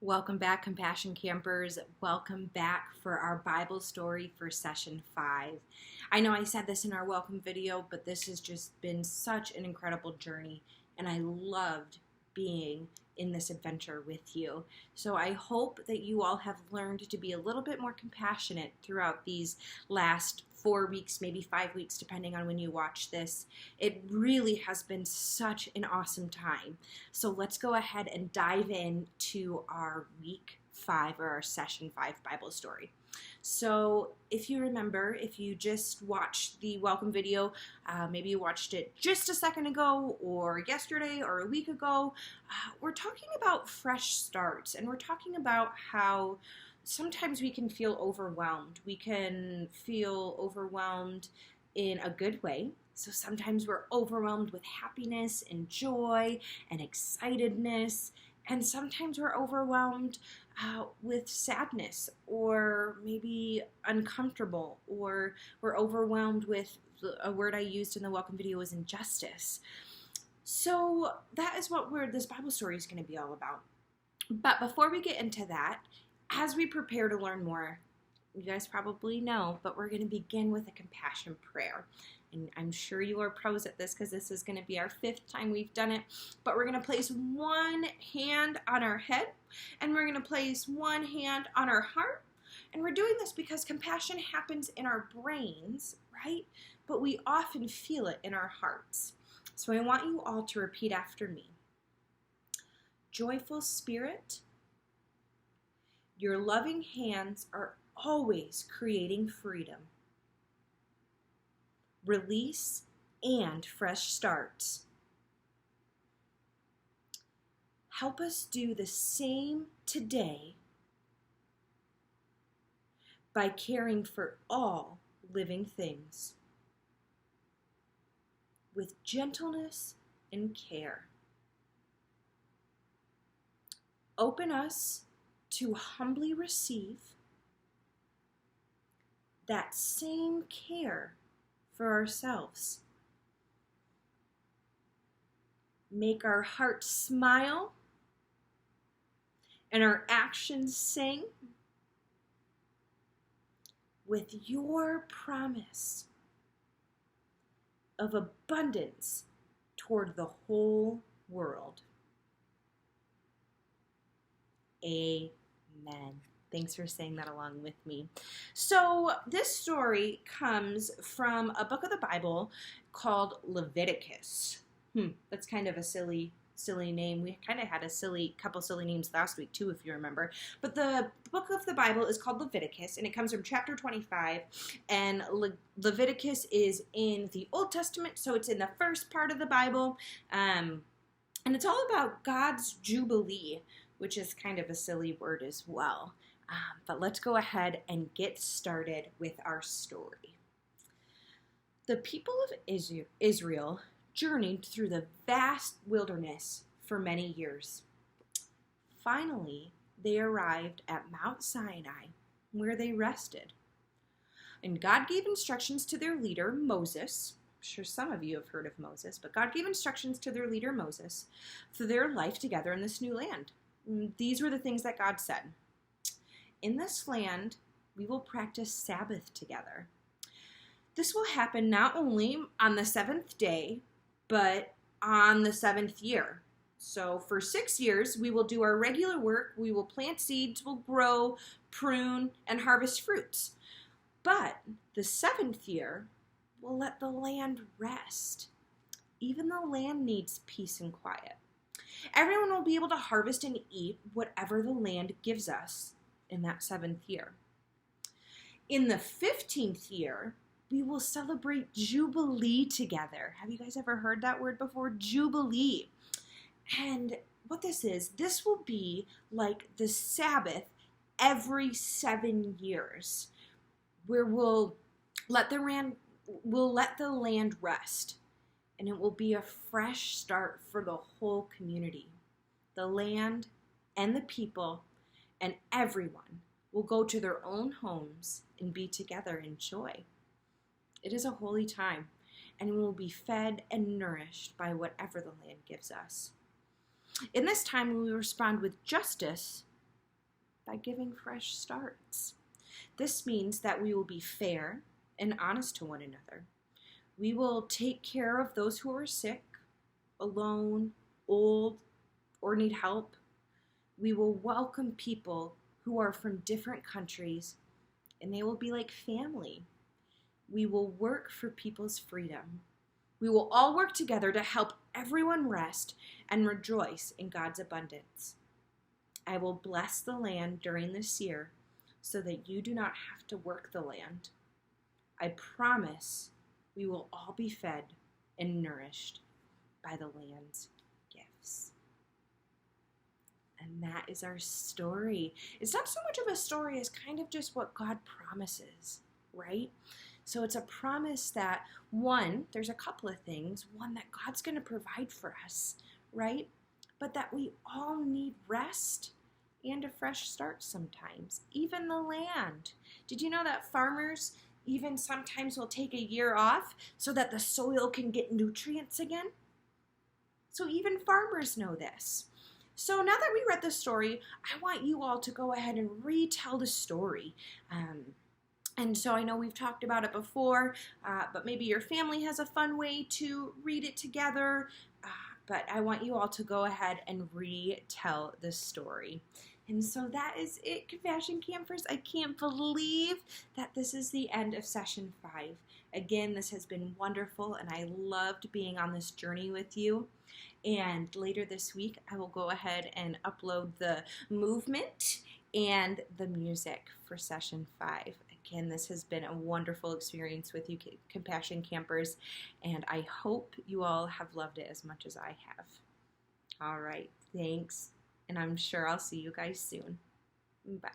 Welcome back, Compassion Campers. Welcome back for our Bible story for session 5. I know I said this in our welcome video, but this has just been such an incredible journey, and I loved being in this adventure with you. So I hope that you all have learned to be a little bit more compassionate throughout these last 4 weeks, maybe 5 weeks, depending on when you watch this. It really has been such an awesome time. So let's go ahead and dive into our week 5 or our session 5 Bible story. So if you remember, if you just watched the welcome video, maybe you watched it just a second ago or yesterday or a week ago, we're talking about fresh starts, and we're talking about how sometimes we can feel overwhelmed. We can feel overwhelmed in a good way. So sometimes we're overwhelmed with happiness and joy and excitedness, and sometimes we're overwhelmed with sadness, or maybe uncomfortable, or we're overwhelmed with a word I used in the welcome video was injustice. So that is what this Bible story is going to be all about. But before we get into that, as we prepare to learn more, you guys probably know, but we're going to begin with a compassion prayer. And I'm sure you are pros at this because this is going to be our 5th time we've done it. But we're going to place one hand on our head, and we're going to place one hand on our heart. And we're doing this because compassion happens in our brains, right? But we often feel it in our hearts. So I want you all to repeat after me. Joyful Spirit, your loving hands are always creating freedom, release, and fresh starts. Help us do the same today by caring for all living things with gentleness and care. Open us to humbly receive that same care for ourselves. Make our hearts smile and our actions sing with your promise of abundance toward the whole world. Amen. Thanks for saying that along with me. So this story comes from a book of the Bible called Leviticus. That's kind of a silly name. We kind of had a couple silly names last week too, if you remember. But the book of the Bible is called Leviticus, and it comes from chapter 25. And Leviticus is in the Old Testament, so it's in the first part of the Bible. And it's all about God's Jubilee, which is kind of a silly word as well. But let's go ahead and get started with our story. The people of Israel journeyed through the vast wilderness for many years. Finally, they arrived at Mount Sinai, where they rested. And God gave instructions to their leader, Moses. I'm sure some of you have heard of Moses, but God gave instructions to their leader, Moses, for their life together in this new land. These were the things that God said. In this land, we will practice Sabbath together. This will happen not only on the 7th day, but on the 7th year. So for 6 years, we will do our regular work. We will plant seeds, we'll grow, prune, and harvest fruits. But the 7th year, we'll let the land rest. Even the land needs peace and quiet. Everyone will be able to harvest and eat whatever the land gives us in that 7th year. In the 15th year, we will celebrate Jubilee together. Have you guys ever heard that word before? Jubilee. And what this will be like the Sabbath every 7 years, where we'll let the land rest. And it will be a fresh start for the whole community. The land and the people and everyone will go to their own homes and be together in joy. It is a holy time, and we will be fed and nourished by whatever the land gives us. In this time, we will respond with justice by giving fresh starts. This means that we will be fair and honest to one another. We will take care of those who are sick, alone, old, or need help. We will welcome people who are from different countries, and they will be like family. We will work for people's freedom. We will all work together to help everyone rest and rejoice in God's abundance. I will bless the land during this year so that you do not have to work the land. I promise we will all be fed and nourished by the land's gifts. And that is our story. It's not so much of a story as kind of just what God promises, right? So it's a promise that, one, there's a couple of things. One, that God's going to provide for us, right? But that we all need rest and a fresh start sometimes. Even the land. Did you know that farmers even sometimes will take a year off so that the soil can get nutrients again? So even farmers know this. So now that we read the story, I want you all to go ahead and retell the story. And so I know we've talked about it before, but maybe your family has a fun way to read it together. But I want you all to go ahead and retell the story. And so that is it, Compassion Campers. I can't believe that this is the end of session 5. Again, this has been wonderful, and I loved being on this journey with you. And later this week, I will go ahead and upload the movement and the music for session 5. Again, this has been a wonderful experience with you, Compassion Campers, and I hope you all have loved it as much as I have. All right, thanks, and I'm sure I'll see you guys soon. Bye.